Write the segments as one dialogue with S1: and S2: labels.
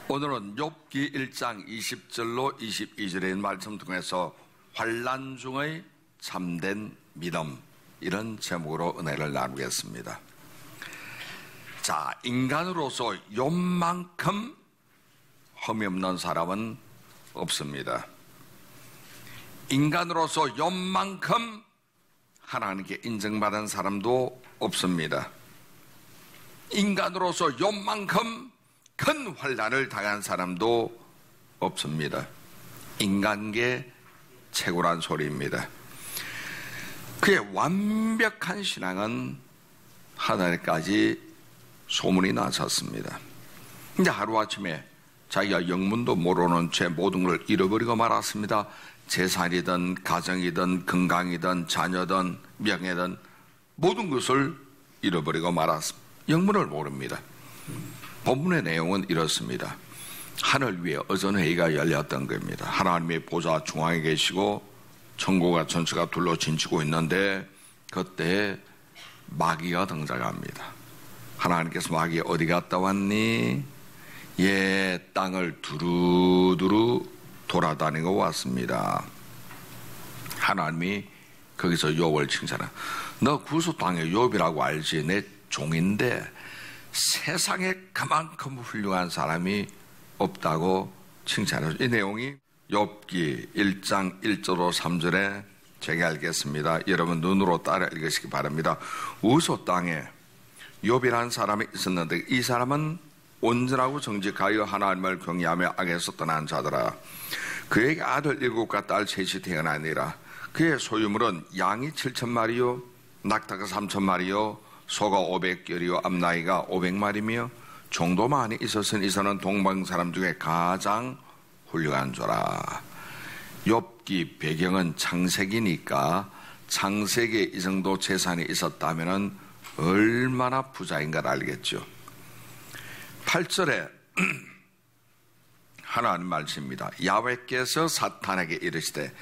S1: 오늘은 욥기 1장 20절로 22절의 말씀 통해서 환난 중의 참된 믿음, 이런 제목으로 은혜를 나누겠습니다. 자, 인간으로서 욥만큼 흠이 없는 사람은 없습니다. 인간으로서 욥만큼 하나님께 인정받은 사람도 없습니다. 인간으로서 욥만큼 큰 환난을 당한 사람도 없습니다. 인간계 최고란 소리입니다. 그의 완벽한 신앙은 하나님까지 소문이 났었습니다. 근데 하루아침에 자기가 영문도 모르는 채 모든 걸 잃어버리고 말았습니다. 재산이든 가정이든 건강이든 자녀든 명예든 모든 것을 잃어버리고 말았습니다. 영문을 모릅니다. 본문의 내용은 이렇습니다. 하늘 위에 어전회의가 열렸던 겁니다. 하나님의 보좌 중앙에 계시고 천국과 전체가 둘러 진치고 있는데 그때 마귀가 등장합니다. 하나님께서 마귀 어디 갔다 왔니? 예, 땅을 두루두루 돌아다니고 왔습니다. 하나님이 거기서 욥을 칭찬해. 너 구수 땅의 욥이라고 알지? 내 종인데 세상에 그만큼 훌륭한 사람이 없다고 칭찬해요. 이 내용이 욥기 1장 1절로 3절에 제가 읽겠습니다. 여러분 눈으로 따라 읽으시기 바랍니다. 우소 땅에 욥이라는 사람이 있었는데 이 사람은 온전하고 정직하여 하나님을 경외하며 악에서 떠난 자더라. 그에게 아들 7과 딸 3이 태어나니라. 그의 소유물은 양이 7,000마리요 낙타가 3,000마리요 소가 500결이요 암나이가 500마리며 정도만이 있었으니 이서는 동방 사람 중에 가장 훌륭한 자라. 욥기 배경은 창세기니까 창세기에 이 정도 재산이 있었다면 얼마나 부자인가를 알겠죠. 8절에 하나님 말씀입니다. 야훼께서 사탄에게 이르시되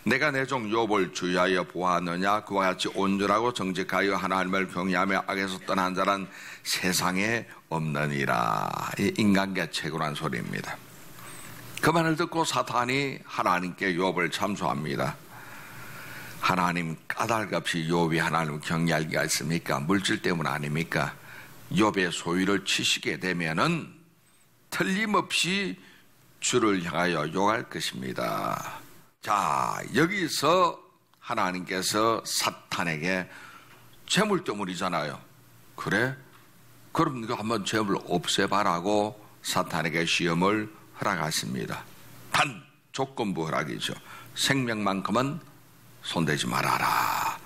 S1: 내가 내 종 욥을 주의하여 보았느냐? 그와 같이 온전하고 정직하여 하나님을 경외하며 악에서 떠난 자란 세상에 없느니라. 이 인간계 최고란 소리입니다. 그 말을 듣고 사탄이 하나님께 욥을 참소합니다. 하나님 까닭없이 욥이 하나님을 경외하기가 있습니까? 물질 때문 아닙니까? 욥의 소유를 치시게 되면은 틀림없이 주를 향하여 욕할 것입니다. 자, 여기서 하나님께서 사탄에게 재물때문이잖아요. 그래? 그럼 네가 한번 재물을 없애봐라고 사탄에게 시험을 허락하십니다. 단 조건부 허락이죠. 생명만큼은 손대지 말아라.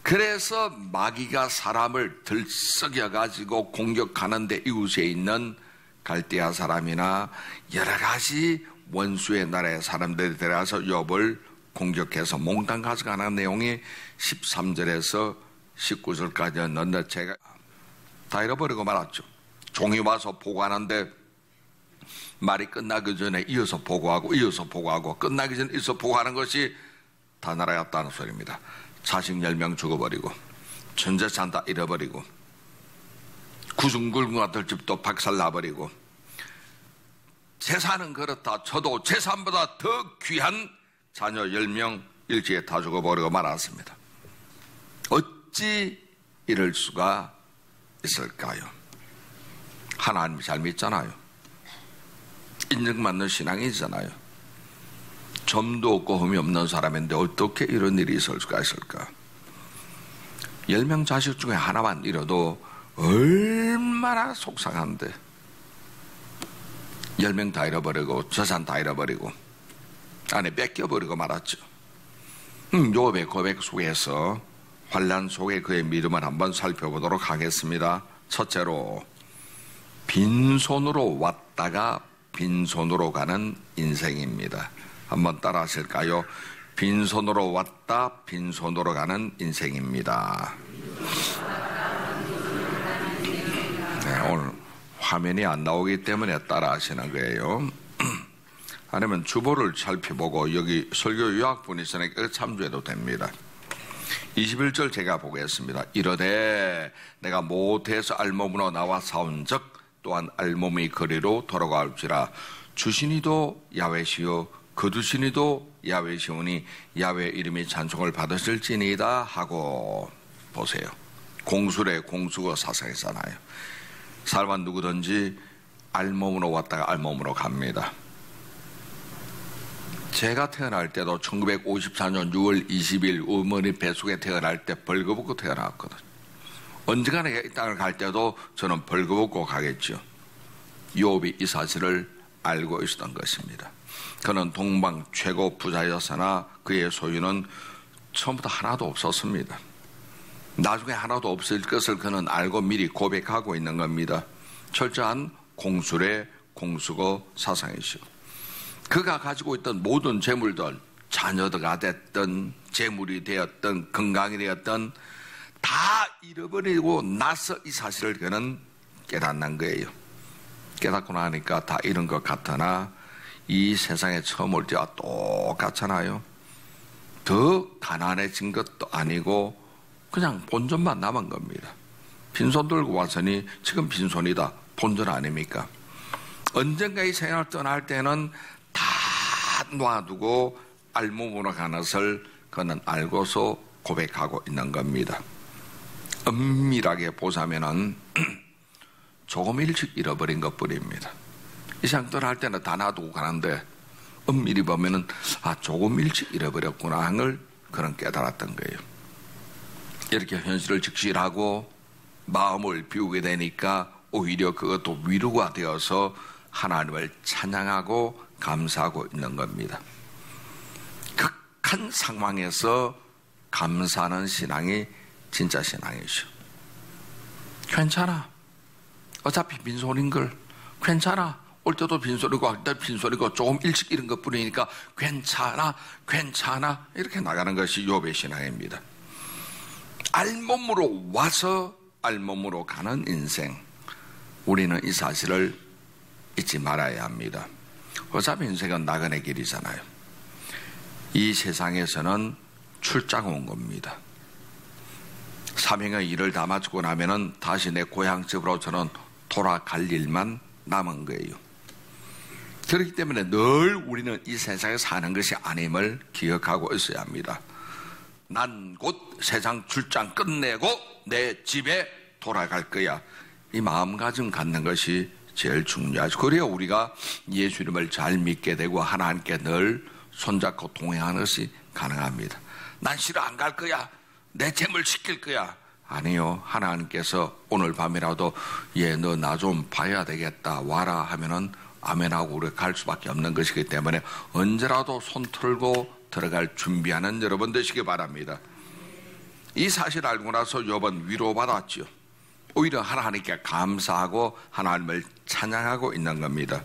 S1: 그래서 마귀가 사람을 들썩여가지고 공격하는데 이웃에 있는 갈대아 사람이나 여러 가지 원수의 나라의 사람들이 데려와서 욥을 공격해서 몽땅 가져가는 내용이 13절에서 19절까지였는데 제가 다 잃어버리고 말았죠. 종이 와서 보고하는데 말이 끝나기 전에 이어서 보고하고 끝나기 전에 이어서 보고하는 것이 다 날아갔다는 소리입니다. 자식 10명 죽어버리고 전재산 다 잃어버리고 구중굴구 같은 집도 박살나버리고 재산은 그렇다 쳐도 재산보다 더 귀한 자녀 10명 일찍이 다 죽어버리고 말았습니다. 어찌 이럴 수가 있을까요? 하나님 잘 믿잖아요. 인정받는 신앙이잖아요. 점도 없고 흠이 없는 사람인데 어떻게 이런 일이 있을 수가 있을까? 10명 자식 중에 하나만 잃어도 얼마나 속상한데 10명 다 잃어버리고 재산 다 잃어버리고 안에 뺏겨버리고 말았죠. 욥의 고백 속에서 환난 속에 그의 믿음을 한번 살펴보도록 하겠습니다. 첫째로 빈손으로 왔다가 빈손으로 가는 인생입니다. 한번 따라 하실까요? 빈손으로 왔다 빈손으로 가는 인생입니다. 네, 오늘 화면이 안 나오기 때문에 따라 하시는 거예요. 아니면 주보를 살펴보고 여기 설교 요약본이 있으니까 참조해도 됩니다. 21절 제가 보겠습니다. 이르되 내가 모태에서 알몸으로 나와 싸운 적 또한 알몸의 거리로 돌아갈지라. 주시니도 야훼시요 거두시니도 야훼시오니 야훼 이름이 찬송을 받으실지니이다 하고. 보세요. 공술의 공수거 사상이잖아요. 사람은 누구든지 알몸으로 왔다가 알몸으로 갑니다. 제가 태어날 때도 1954년 6월 20일 어머니 뱃속에 태어날 때 벌거벗고 태어났거든요. 언젠가는 이 땅을 갈 때도 저는 벌거벗고 가겠죠. 욥이 이 사실을 알고 있었던 것입니다. 그는 동방 최고 부자였으나 그의 소유는 처음부터 하나도 없었습니다. 나중에 하나도 없을 것을 그는 알고 미리 고백하고 있는 겁니다. 철저한 공술의 공수거 사상이죠. 그가 가지고 있던 모든 재물들, 자녀가 됐든 재물이 되었든 건강이 되었든 다 잃어버리고 나서 이 사실을 그는 깨닫는 거예요. 깨닫고 나니까 다 잃은 것 같으나 이 세상에 처음 올 때와 똑같잖아요. 더 가난해진 것도 아니고 그냥 본전만 남은 겁니다. 빈손 들고 왔으니 지금 빈손이다. 본전 아닙니까? 언젠가 이 세상을 떠날 때는 다 놔두고 알몸으로 가는 것을 그는 알고서 고백하고 있는 겁니다. 엄밀하게 보자면은 조금 일찍 잃어버린 것 뿐입니다. 이 세상 떠날 때는 다 놔두고 가는데 엄밀히 보면은 조금 일찍 잃어버렸구나 하는 걸 그는 깨달았던 거예요. 이렇게 현실을 직시하고 마음을 비우게 되니까 오히려 그것도 위로가 되어서 하나님을 찬양하고 감사하고 있는 겁니다. 극한 상황에서 감사하는 신앙이 진짜 신앙이죠. 괜찮아. 어차피 빈손인걸. 괜찮아. 올 때도 빈손이고 할 때 빈손이고 조금 일찍 잃은 것뿐이니까 괜찮아. 괜찮아. 이렇게 나가는 것이 욥의 신앙입니다. 알몸으로 와서 알몸으로 가는 인생. 우리는 이 사실을 잊지 말아야 합니다. 어차피 인생은 나그네 길이잖아요. 이 세상에서는 출장 온 겁니다. 사명의 일을 다 마치고 나면은 다시 내 고향집으로 저는 돌아갈 일만 남은 거예요. 그렇기 때문에 늘 우리는 이 세상에 사는 것이 아님을 기억하고 있어야 합니다. 난 곧 세상 출장 끝내고 내 집에 돌아갈 거야. 이 마음가짐 갖는 것이 제일 중요하죠. 그래야 우리가 예수 이름을 잘 믿게 되고 하나님께 늘 손잡고 동행하는 것이 가능합니다. 난 싫어 안 갈 거야. 내 재물 지킬 거야. 아니요. 하나님께서 오늘 밤이라도 너 나 좀 봐야 되겠다 와라 하면은 아멘하고 우리가 갈 수밖에 없는 것이기 때문에 언제라도 손 털고 들어갈 준비하는 여러분 되시기 바랍니다. 이 사실 알고 나서 욥은 위로받았죠. 오히려 하나님께 감사하고 하나님을 찬양하고 있는 겁니다.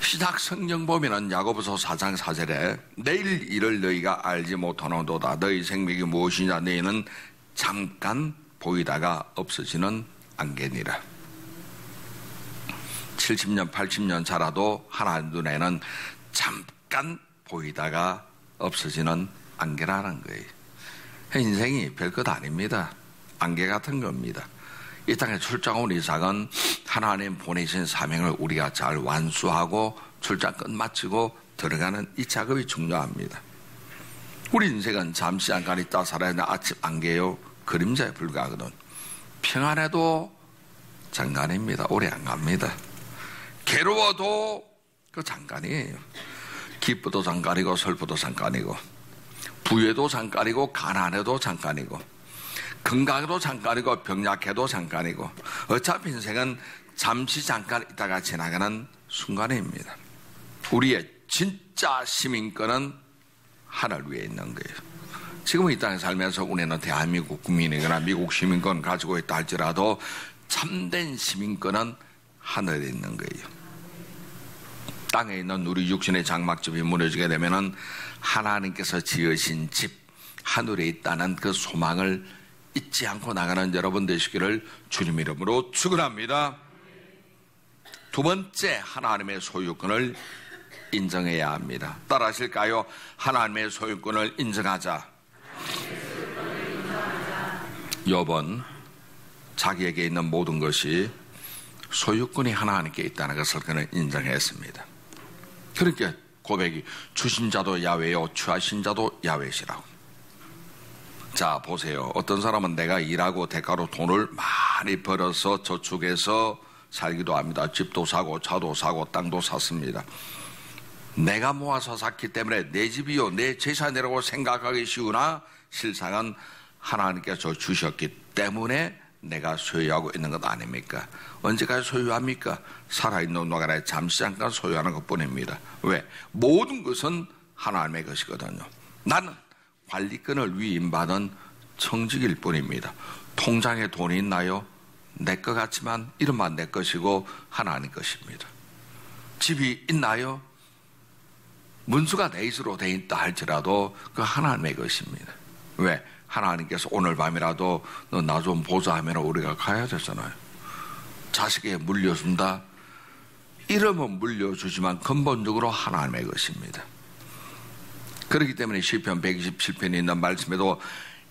S1: 시작 성경 보면은 야고보서 4장 4절에 내일 일을 너희가 알지 못하노도다. 너희 생명이 무엇이냐. 너희는 잠깐 보이다가 없어지는 안개니라. 70년 80년 살아도 하나님 눈에는 잠깐 보이다가 없어지는 안개라는 거예요. 인생이 별것 아닙니다. 안개 같은 겁니다. 이 땅에 출장 온 이상은 하나님 보내신 사명을 우리가 잘 완수하고 출장 끝마치고 들어가는 이 작업이 중요합니다. 우리 인생은 잠시 잠깐 있다 살아야 하는 아침 안개요. 그림자에 불과하거든. 평안해도 잠깐입니다. 오래 안 갑니다. 괴로워도 그 잠깐이에요. 기쁘도 잠깐이고 슬프도 잠깐이고 부여도 잠깐이고 가난해도 잠깐이고 건강해도 잠깐이고 병약해도 잠깐이고 어차피 인생은 잠시 잠깐 있다가 지나가는 순간입니다. 우리의 진짜 시민권은 하늘 위에 있는 거예요. 지금 이 땅에 살면서 우리는 대한민국 국민이거나 미국 시민권 가지고 있다 할지라도 참된 시민권은 하늘에 있는 거예요. 땅에 있는 우리 육신의 장막집이 무너지게 되면은 하나님께서 지으신 집 하늘에 있다는 그 소망을 잊지 않고 나가는 여러분 되시기를 주님 이름으로 축원합니다. 두 번째, 하나님의 소유권을 인정해야 합니다. 따라하실까요? 하나님의 소유권을 인정하자. 욥은 자기에게 있는 모든 것이 소유권이 하나님께 있다는 것을 그는 인정했습니다. 그러니까 고백이 주신 자도 야훼요 취하신 자도 야훼시라고. 자 보세요. 어떤 사람은 내가 일하고 대가로 돈을 많이 벌어서 저축해서 살기도 합니다. 집도 사고 차도 사고 땅도 샀습니다. 내가 모아서 샀기 때문에 내 집이요 내 재산이라고 생각하기 쉬우나 실상은 하나님께서 주셨기 때문에 내가 소유하고 있는 것 아닙니까? 언제까지 소유합니까? 살아있는 동안에 잠시 잠깐 소유하는 것뿐입니다. 왜? 모든 것은 하나님의 것이거든요. 나는 관리권을 위임받은 청직일 뿐입니다. 통장에 돈이 있나요? 내 것 같지만 이름만 내 것이고 하나님 것입니다. 집이 있나요? 문수가 내 것으로 돼 있다 할지라도 그 하나님의 것입니다. 왜? 하나님께서 오늘 밤이라도 너 나 좀 보자 하면 우리가 가야 되잖아요. 자식에게 물려준다. 이름은 물려주지만 근본적으로 하나님의 것입니다. 그렇기 때문에 시편 127편에 있는 말씀에도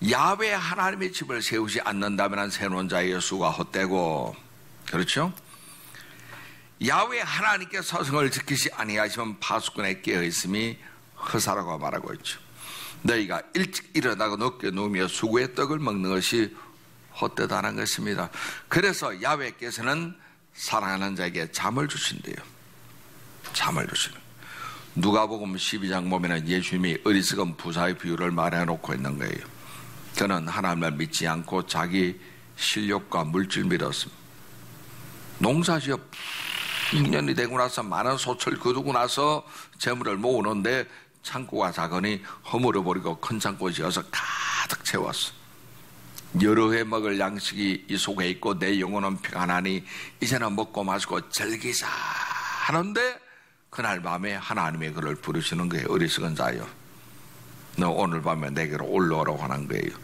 S1: 야훼 하나님의 집을 세우지 않는다면 세우는 자의 수가 헛되고, 그렇죠? 야훼 하나님께 서성을 지키지 아니하시면 파수꾼에 깨어있음이 허사라고 말하고 있죠. 너희가 일찍 일어나고 늦게 누우며 수고의 떡을 먹는 것이 헛되다는 것입니다. 그래서 야훼께서는 사랑하는 자에게 잠을 주신대요. 잠을 주시는. 누가복음 12장 보면 예수님이 어리석은 부자의 비유를 말해놓고 있는 거예요. 그는 하나님을 믿지 않고 자기 실력과 물질 믿었습니다. 농사지어 6년이 되고 나서 많은 소철 거두고 나서 재물을 모으는데 창고가 작으니 허물어버리고 큰 창고 지어서 가득 채웠어. 여러 해 먹을 양식이 이 속에 있고 내 영혼은 평안하니 이제는 먹고 마시고 즐기자 하는데 그날 밤에 하나님의 그를 부르시는 거예요. 어리석은 자여, 너 오늘 밤에 내게로 올라오라고 하는 거예요.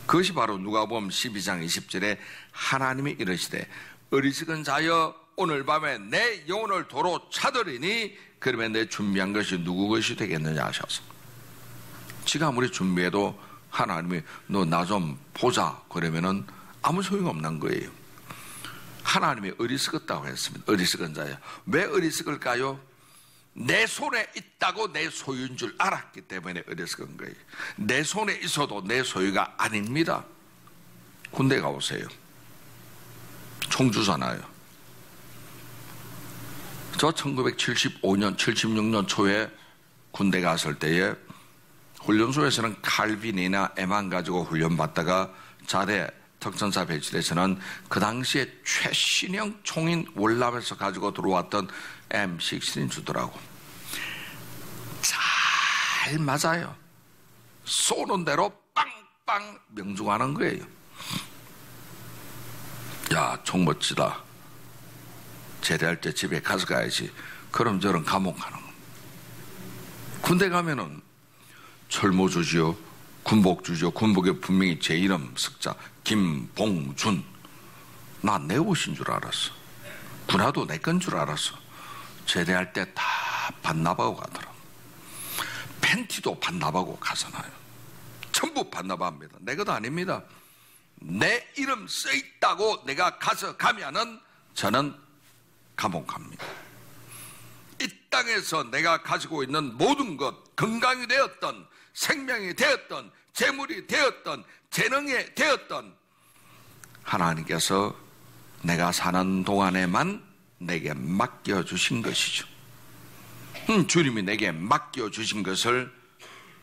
S1: 그것이 바로 누가복음 12장 20절에 하나님이 이르시되 어리석은 자여 오늘 밤에 내 영혼을 도로 찾으리니 그러면 내 준비한 것이 누구 것이 되겠느냐 하셔서, 지가 아무리 준비해도 하나님이 너 나 좀 보자 그러면은 아무 소용없는 거예요. 하나님이 어리석었다고 했습니다. 어리석은 자야. 왜 어리석을까요? 내 손에 있다고 내 소유인 줄 알았기 때문에 어리석은 거예요. 내 손에 있어도 내 소유가 아닙니다. 군대 가보세요. 총 주잖아요. 저 1975년 76년 초에 군대 갔을 때에 훈련소에서는 칼빈이나 M1 가지고 훈련받다가 자대 특전사 배치대에서는 그 당시에 최신형 총인 월남에서 가지고 들어왔던 M16인 주더라고. 잘 맞아요. 쏘는 대로 빵빵 명중하는 거예요. 야, 총 멋지다. 제대할 때 집에 가져가야지. 그럼 저런 감옥 가는 거. 군대 가면은 철모 주지요, 군복 주지요. 군복에 분명히 제 이름 석자 김봉준. 나 내 옷인 줄 알았어. 군화도 내 건 줄 알았어. 제대할 때 다 반납하고 가더라. 팬티도 반납하고 가잖아요. 전부 반납합니다. 내 것 아닙니다. 내 이름 써있다고 내가 가져가면은 저는 감옥 갑니다. 이 땅에서 내가 가지고 있는 모든 것, 건강이 되었던, 생명이 되었던, 재물이 되었던, 재능이 되었던, 하나님께서 내가 사는 동안에만 내게 맡겨주신 것이죠. 주님이 내게 맡겨주신 것을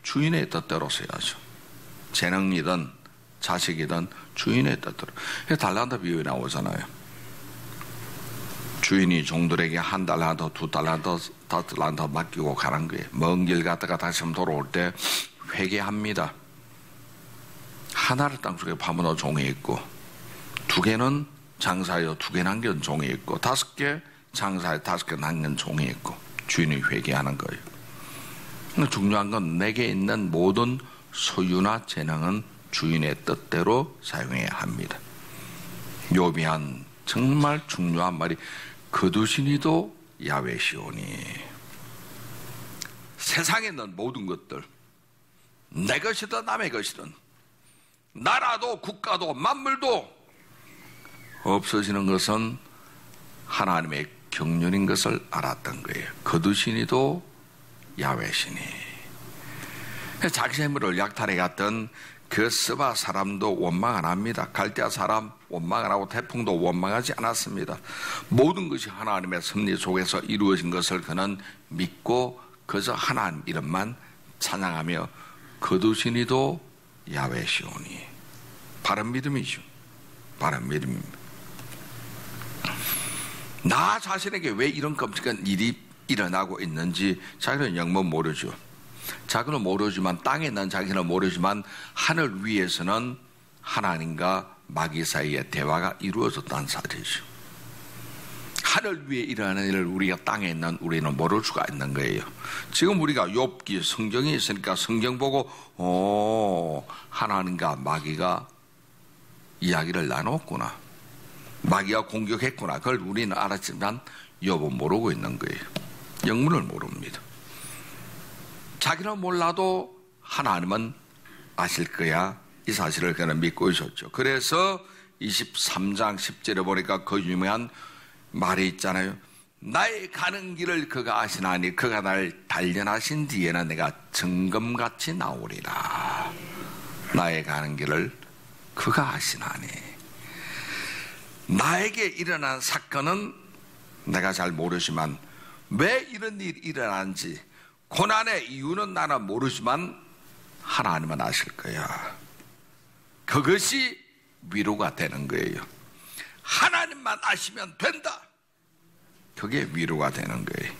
S1: 주인의 뜻대로 써야죠. 재능이든 자식이든 주인의 뜻대로. 달란트 비유에 나오잖아요. 주인이 종들에게 1달란트, 2달란트, 5달란트 맡기고 가는 거예요. 먼 길 갔다가 다시 돌아올 때 회개합니다. 하나를 땅속에 파묻어 종이 있고, 2개는 장사하여 2개 남긴 종이 있고, 5개 장사하여 5개 남긴 종이 있고, 주인이 회개하는 거예요. 중요한 건 내게 있는 모든 소유나 재능은 주인의 뜻대로 사용해야 합니다. 욥이 한 정말 중요한 말이 거두시니도 야훼시오니. 세상에 있는 모든 것들, 내 것이든 남의 것이든, 나라도 국가도 만물도 없어지는 것은 하나님의 경륜인 것을 알았던 거예요. 거두신이도 야훼시니. 자기 재물을 약탈해 갔던 그 스바 사람도 원망 안 합니다. 갈대아 사람 원망 안 하고 태풍도 원망하지 않았습니다. 모든 것이 하나님의 섭리 속에서 이루어진 것을 그는 믿고 그저 하나님 이름만 찬양하며 거두신이도 야훼시오니. 바른 믿음이죠. 바른 믿음입니다. 나 자신에게 왜 이런 끔찍한 일이 일어나고 있는지 자기는 영문 모르죠. 자기는 모르지만, 땅에 있는 자기는 모르지만 하늘 위에서는 하나님과 마귀 사이에 대화가 이루어졌다는 사실이죠. 하늘 위에 일어나는 일을 우리가 땅에 있는 우리는 모를 수가 있는 거예요. 지금 우리가 욥기 성경이 있으니까 성경 보고 하나님과 마귀가 이야기를 나눴구나, 마귀가 공격했구나, 그걸 우리는 알았지만 욥은 모르고 있는 거예요. 영문을 모릅니다. 자기는 몰라도 하나님은 아실 거야, 이 사실을 그는 믿고 있었죠. 그래서 23장 10절에 보니까 그 유명한 말이 있잖아요. 나의 가는 길을 그가 아시나니 그가 날 단련하신 뒤에는 내가 정금같이 나오리라. 나의 가는 길을 그가 아시나니. 나에게 일어난 사건은 내가 잘 모르지만 왜 이런 일이 일어난지, 고난의 이유는 나는 모르지만 하나님은 아실 거야. 그것이 위로가 되는 거예요. 하나님만 아시면 된다. 그게 위로가 되는 거예요.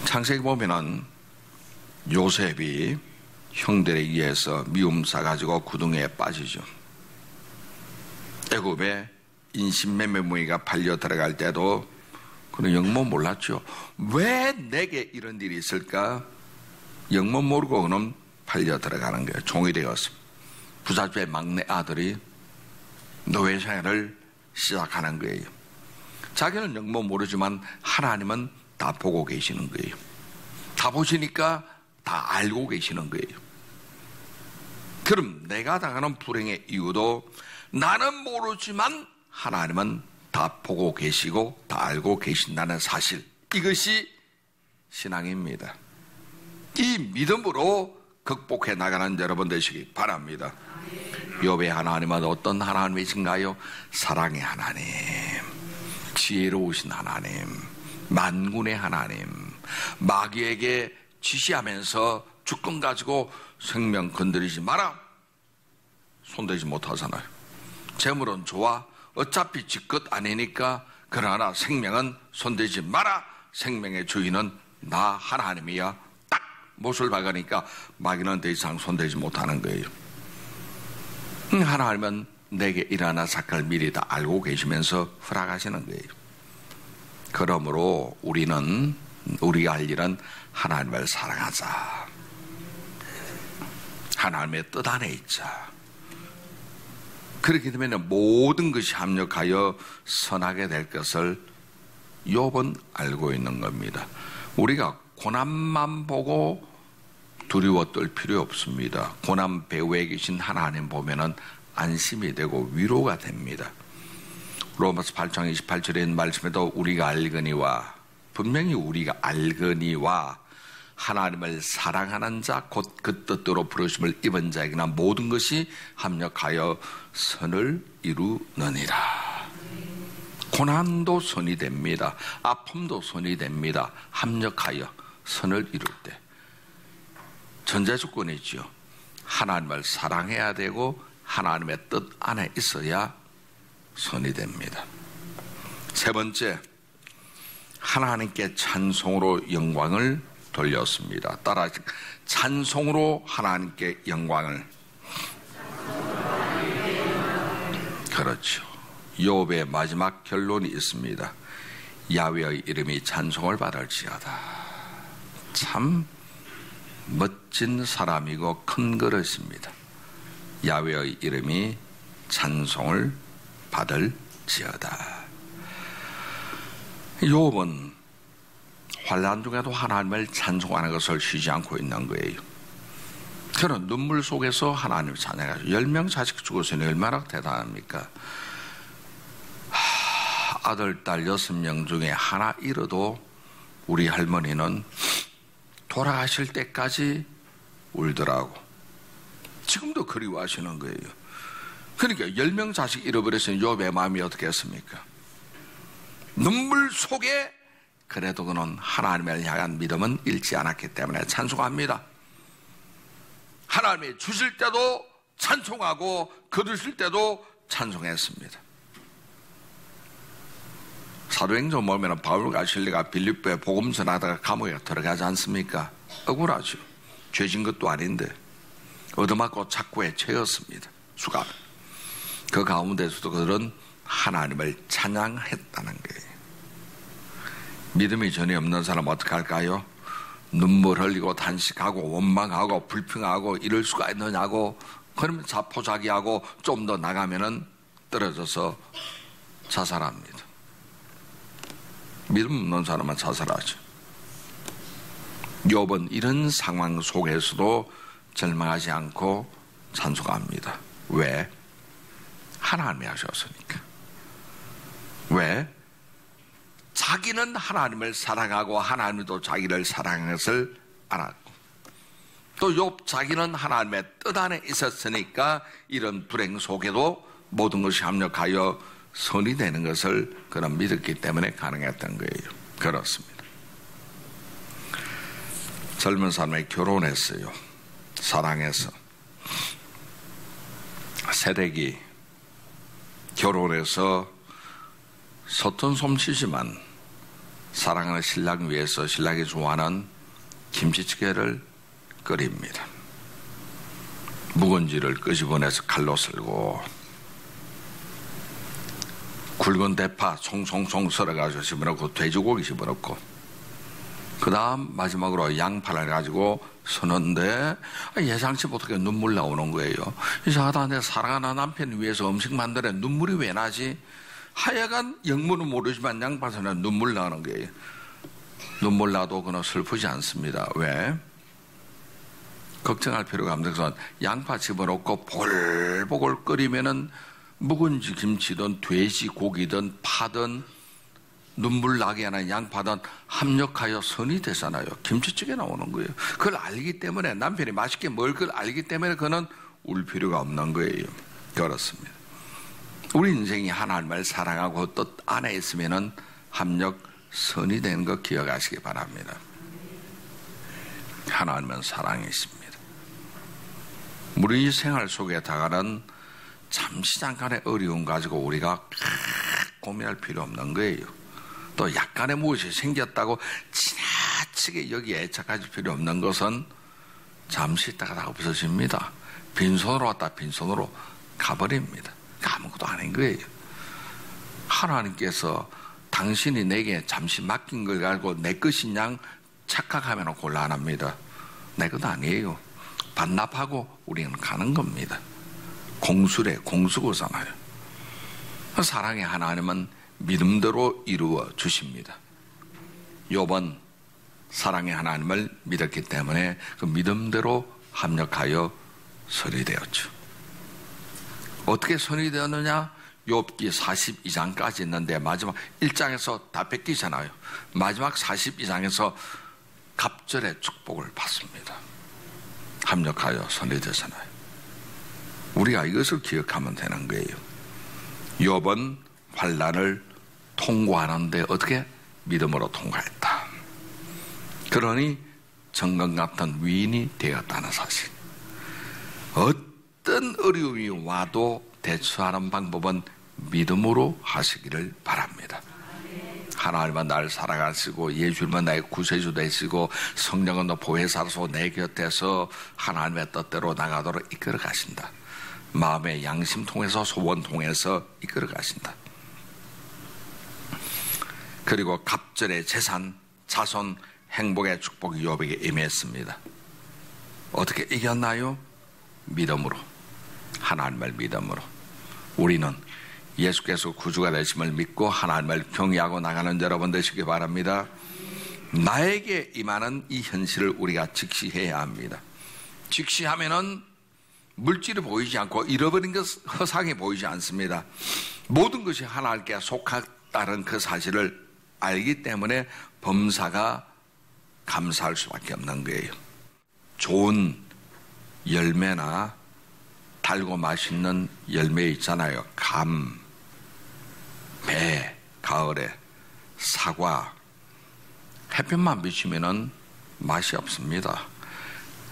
S1: 창세기 보면은 요셉이 형들에 의해서 미움 사가지고 구덩이에 빠지죠. 애굽에 인신매매무이가 팔려 들어갈 때도 그는 영문 몰랐죠. 왜 내게 이런 일이 있을까? 영문 모르고 그는 팔려 들어가는 거예요. 종이 되었습니다. 부잣집의 막내 아들이 노예생활을 시작하는 거예요. 자기는 영문 모르지만 하나님은 다 보고 계시는 거예요. 다 보시니까 다 알고 계시는 거예요. 그럼 내가 당하는 불행의 이유도 나는 모르지만 하나님은 다 보고 계시고 다 알고 계신다는 사실, 이것이 신앙입니다. 이 믿음으로 극복해 나가는 여러분 되시기 바랍니다. 욥의 하나님은 어떤 하나님이신가요? 사랑의 하나님, 지혜로우신 하나님, 만군의 하나님, 마귀에게 지시하면서 주권 가지고 생명 건드리지 마라, 손대지 못하잖아요. 재물은 좋아, 어차피 지 것 아니니까, 그러나 생명은 손대지 마라, 생명의 주인은 나 하나님이야. 딱 못을 박으니까 마귀는 더 이상 손대지 못하는 거예요. 하나님은 내게 일어날 사건을 미리 다 알고 계시면서 허락하시는 거예요. 그러므로 우리가 할 일은 하나님을 사랑하자, 하나님의 뜻 안에 있자. 그렇게 되면 모든 것이 합력하여 선하게 될 것을 욥은 알고 있는 겁니다. 우리가 고난만 보고 두려워 떨 필요 없습니다. 고난 배후에 계신 하나님 보면은 안심이 되고 위로가 됩니다. 로마서 8장 28절에 있는 말씀에도 우리가 알거니와, 분명히 우리가 알거니와 하나님을 사랑하는 자 곧 그 뜻대로 부르심을 입은 자에게나 모든 것이 합력하여 선을 이루느니라. 고난도 선이 됩니다. 아픔도 선이 됩니다. 합력하여 선을 이룰 때 전제 조건이죠. 하나님을 사랑해야 되고 하나님의 뜻 안에 있어야 선이 됩니다. 세 번째, 하나님께 찬송으로 영광을 돌렸습니다. 따라 찬송으로 하나님께 영광을. 그렇죠. 욥의 마지막 결론이 있습니다. 야훼의 이름이 찬송을 받을지어다. 참 멋진 사람이고 큰 그릇입니다. 야훼의 이름이 찬송을 받을지어다. 욥은 환난 중에도 하나님을 찬송하는 것을 쉬지 않고 있는 거예요. 그는 눈물 속에서 하나님을 찬양하죠. 10명 자식 죽었으니 얼마나 대단합니까? 아들, 딸 6명 중에 하나 잃어도 우리 할머니는 돌아가실 때까지 울더라고. 지금도 그리워하시는 거예요. 그러니까 10명 자식 잃어버렸으니 욥의 마음이 어떻겠습니까? 눈물 속에 그래도 그는 하나님을 향한 믿음은 잃지 않았기 때문에 찬송합니다. 하나님이 주실 때도 찬송하고 거두실 때도 찬송했습니다. 사도행전 보면 바울과 실레가 빌립보에 복음 전하다가 감옥에 들어가지 않습니까? 억울하죠. 죄진 것도 아닌데 얻어맞고 착고에 채였습니다. 수갑. 그 가운데서도 그들은 하나님을 찬양했다는 거예요. 믿음이 전혀 없는 사람 어떻게 할까요? 눈물 흘리고 단식하고 원망하고 불평하고 이럴 수가 있느냐고, 그러면 자포자기하고 좀 더 나가면은 떨어져서 자살합니다. 믿음 없는 사람은 자살하죠. 욥은 이런 상황 속에서도 절망하지 않고 찬송합니다. 왜? 하나님이 하셨으니까. 왜? 자기는 하나님을 사랑하고 하나님도 자기를 사랑하는 것을 알았고, 또 욥 자기는 하나님의 뜻 안에 있었으니까 이런 불행 속에도 모든 것이 합력하여 선이 되는 것을 그는 믿었기 때문에 가능했던 거예요. 그렇습니다. 젊은 사람이 결혼했어요. 사랑해서. 새댁이 결혼해서 서툰 솜씨지만 사랑하는 신랑 위해서 신랑이 좋아하는 김치찌개를 끓입니다. 묵은지를 끄집어내서 칼로 썰고 굵은 대파 송송송 썰어가지고 집어넣고 돼지고기 집어넣고 그 다음 마지막으로 양파를 가지고 서는데 예상치 못하게 눈물 나오는 거예요. 이상하다. 내 사랑하는 남편 위해서 음식 만드는데 눈물이 왜 나지? 하여간 영문은 모르지만 양파서는 눈물 나는 거예요. 눈물 나도 그는 슬프지 않습니다. 왜? 걱정할 필요가 없는 것은 양파 집어넣고 보글보글 끓이면은 묵은지 김치든 돼지 고기든 파든 눈물 나게 하는 양파든 합력하여 선이 되잖아요. 김치찌개 나오는 거예요. 그걸 알기 때문에, 남편이 맛있게 먹을 걸 알기 때문에 그는 울 필요가 없는 거예요. 그렇습니다. 우리 인생이 하나님을 사랑하고 뜻 안에 있으면은 합력 선이 되는 거 기억하시기 바랍니다. 하나님은 사랑이 있습니다. 우리 생활 속에 다가는 잠시 잠깐의 어려움 가지고 우리가 고민할 필요 없는 거예요. 또 약간의 무엇이 생겼다고 지나치게 여기에 애착할 필요 없는 것은 잠시 있다가 다 없어집니다. 빈손으로 왔다 빈손으로 가버립니다. 아무것도 아닌 거예요. 하나님께서 당신이 내게 잠시 맡긴 걸 가지고 내 것인 양 착각하면 곤란합니다. 내 것 아니에요. 반납하고 우리는 가는 겁니다. 공수래, 공수고잖아요. 사랑의 하나님은 믿음대로 이루어 주십니다. 욥은 사랑의 하나님을 믿었기 때문에 그 믿음대로 합력하여 선이 되었죠. 어떻게 선이 되었느냐? 욥기 42장까지 있는데 마지막 1장에서 다 뺏기잖아요. 마지막 42장에서 갑절의 축복을 받습니다. 합력하여 선이 되잖아요. 우리가 이것을 기억하면 되는 거예요. 욥은 환난을 통과하는데 어떻게? 믿음으로 통과했다. 그러니 정금 같은 위인이 되었다는 사실. 어떤 어려움이 와도 대처하는 방법은 믿음으로 하시기를 바랍니다. 하나님은 나를 사랑하시고 예수님은 나의 구세주 되시고 성령은 너 보혜사로서 내 곁에서 하나님의 뜻대로 나가도록 이끌어 가신다. 마음의 양심 통해서 소원 통해서 이끌어 가신다. 그리고 갑절의 재산, 자손, 행복의 축복이 욥에게 임했습니다. 어떻게 이겼나요? 믿음으로. 하나님을 믿음으로. 우리는 예수께서 구주가 되심을 믿고 하나님을 경외하고 나가는 여러분 되시기 바랍니다. 나에게 임하는 이 현실을 우리가 직시해야 합니다. 직시하면은 물질이 보이지 않고 잃어버린 것 허상이 보이지 않습니다. 모든 것이 하나님께 없다는 그 사실을 알기 때문에 범사가 감사할 수밖에 없는 거예요. 좋은 열매나 달고 맛있는 열매 있잖아요. 감, 배, 가을에 사과. 햇볕만 비치면은 맛이 없습니다.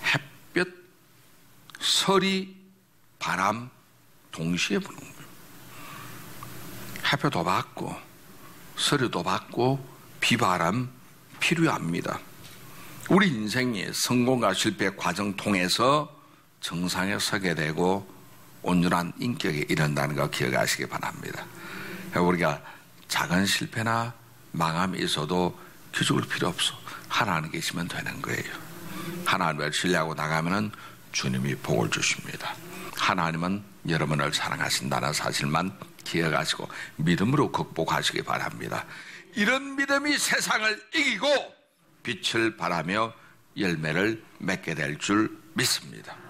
S1: 햇볕, 서리, 바람 동시에 부는 거예요. 햇볕도 받고 서리도 받고 비바람 필요합니다. 우리 인생이 성공과 실패 과정 통해서 정상에 서게 되고 온전한 인격에 이른다는 거 기억하시기 바랍니다. 우리가 작은 실패나 망함이 있어도 기죽을 필요 없어. 하나님 계시면 되는 거예요. 하나님을 신뢰하고 나가면 주님이 복을 주십니다. 하나님은 여러분을 사랑하신다는 사실만 기억하시고 믿음으로 극복하시기 바랍니다. 이런 믿음이 세상을 이기고 빛을 발하며 열매를 맺게 될 줄 믿습니다.